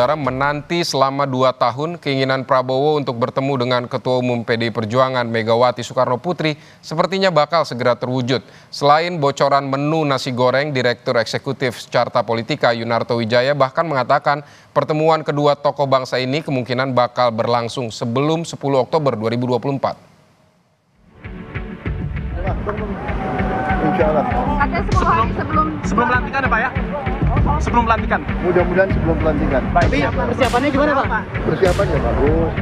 Menanti selama 2 tahun keinginan Prabowo untuk bertemu dengan Ketua Umum PDI Perjuangan Megawati Soekarno Putri sepertinya bakal segera terwujud. Selain bocoran menu nasi goreng, Direktur Eksekutif Carta Politika Yunarto Wijaya bahkan mengatakan pertemuan kedua tokoh bangsa ini kemungkinan bakal berlangsung sebelum 10 Oktober 2024. Insya Allah. Katanya 10 hari sebelum pelantikan ya Pak ya? Sebelum pelantikan? Mudah-mudahan sebelum pelantikan. Tapi persiapannya gimana Pak? Persiapannya bagus.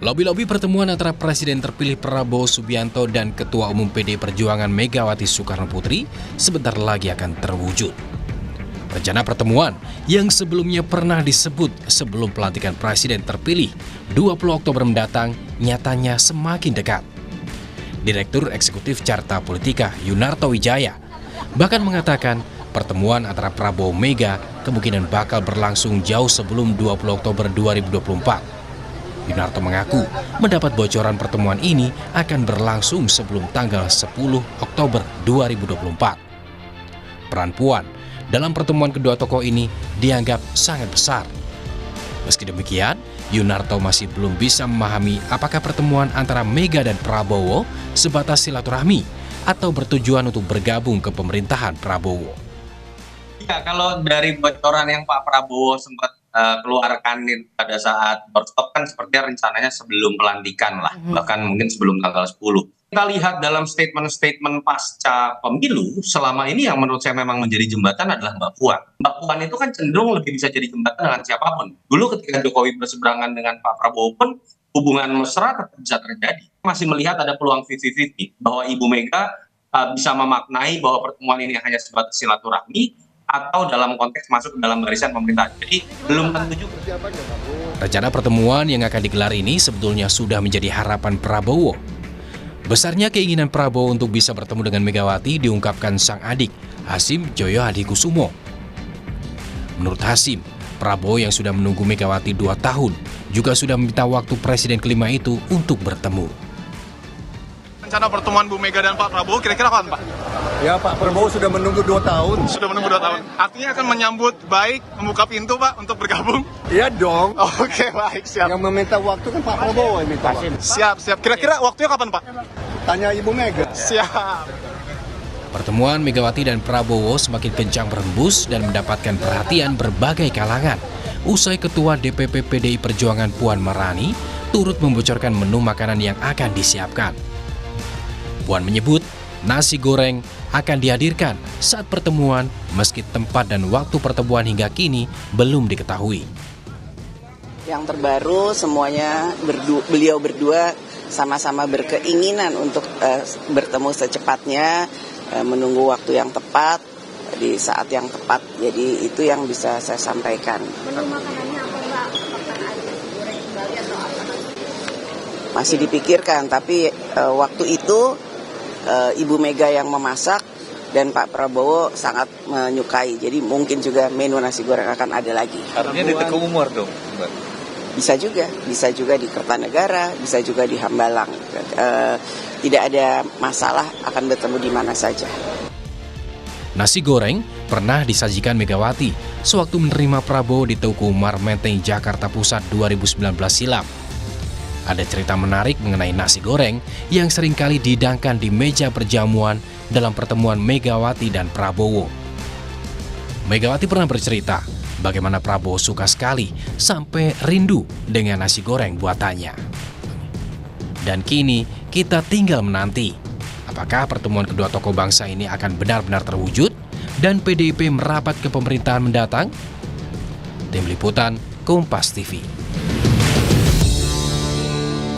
Lobi-lobi pertemuan antara Presiden terpilih Prabowo Subianto dan Ketua Umum PDI Perjuangan Megawati Soekarno Putri sebentar lagi akan terwujud. Rencana pertemuan yang sebelumnya pernah disebut sebelum pelantikan Presiden terpilih 20 Oktober mendatang nyatanya semakin dekat. Direktur Eksekutif Carta Politika Yunarto Wijaya bahkan mengatakan pertemuan antara Prabowo Mega kemungkinan bakal berlangsung jauh sebelum 20 Oktober 2024. Yunarto mengaku mendapat bocoran pertemuan ini akan berlangsung sebelum tanggal 10 Oktober 2024. Peran Puan dalam pertemuan kedua tokoh ini dianggap sangat besar. Meski demikian, Yunarto masih belum bisa memahami apakah pertemuan antara Mega dan Prabowo sebatas silaturahmi atau bertujuan untuk bergabung ke pemerintahan Prabowo. Ya, kalau dari bocoran yang Pak Prabowo sempat keluarkan pada saat doorstop kan sepertinya rencananya sebelum pelantikan lah, bahkan mungkin sebelum tanggal 10. Kita lihat dalam statement-statement pasca pemilu, selama ini yang menurut saya memang menjadi jembatan adalah Mbak Puan. Mbak Puan itu kan cenderung lebih bisa jadi jembatan dengan siapapun. Dulu ketika Jokowi berseberangan dengan Pak Prabowo pun hubungan mesra tetap bisa terjadi. Masih melihat ada peluang 50-50 bahwa Ibu Mega bisa memaknai bahwa pertemuan ini hanya sebatas silaturahmi atau dalam konteks masuk ke dalam barisan pemerintahan. Jadi belum tentu juga. Rencana pertemuan yang akan digelar ini sebetulnya sudah menjadi harapan Prabowo. Besarnya keinginan Prabowo untuk bisa bertemu dengan Megawati diungkapkan sang adik, Hasyim Joyo Hadikusumo. Menurut Hasyim, Prabowo yang sudah menunggu Megawati 2 tahun juga sudah meminta waktu presiden kelima itu untuk bertemu. Rencana pertemuan Bu Mega dan Pak Prabowo kira-kira kapan Pak? Ya, Pak Prabowo sudah menunggu 2 tahun. Sudah menunggu 2 tahun. Artinya akan menyambut baik, membuka pintu Pak untuk bergabung? Iya dong. Oke, baik, siap. Yang meminta waktu kan Pak Prabowo yang minta waktu. Siap. Kira-kira waktunya kapan Pak? Tanya Ibu Mega. Siap. Pertemuan Megawati dan Prabowo semakin kencang berhembus dan mendapatkan perhatian berbagai kalangan. Usai Ketua DPP PDI Perjuangan Puan Maharani turut membocorkan menu makanan yang akan disiapkan. Puan menyebut nasi goreng akan dihadirkan saat pertemuan meski tempat dan waktu pertemuan hingga kini belum diketahui. Yang terbaru semuanya beliau berdua sama-sama berkeinginan untuk bertemu secepatnya, menunggu waktu yang tepat di saat yang tepat. Jadi itu yang bisa saya sampaikan. menu makanannya apa Mbak? Apakah ada goreng kembali atau apa? Masih dipikirkan, tapi waktu itu Ibu Mega yang memasak dan Pak Prabowo sangat menyukai. Jadi mungkin juga menu nasi goreng akan ada lagi. Artinya di Teguh Umar dong, Mbak? Bisa juga di Kertanegara, bisa juga di Hambalang. Tidak ada masalah akan bertemu di mana saja. Nasi goreng pernah disajikan Megawati sewaktu menerima Prabowo di Teguh Umar Menteng, Jakarta Pusat 2019 silam. Ada cerita menarik mengenai nasi goreng yang seringkali dihidangkan di meja perjamuan dalam pertemuan Megawati dan Prabowo. Megawati pernah bercerita bagaimana Prabowo suka sekali sampai rindu dengan nasi goreng buatannya. Dan kini kita tinggal menanti apakah pertemuan kedua tokoh bangsa ini akan benar-benar terwujud dan PDIP merapat ke pemerintahan mendatang? Tim Liputan Kompas TV.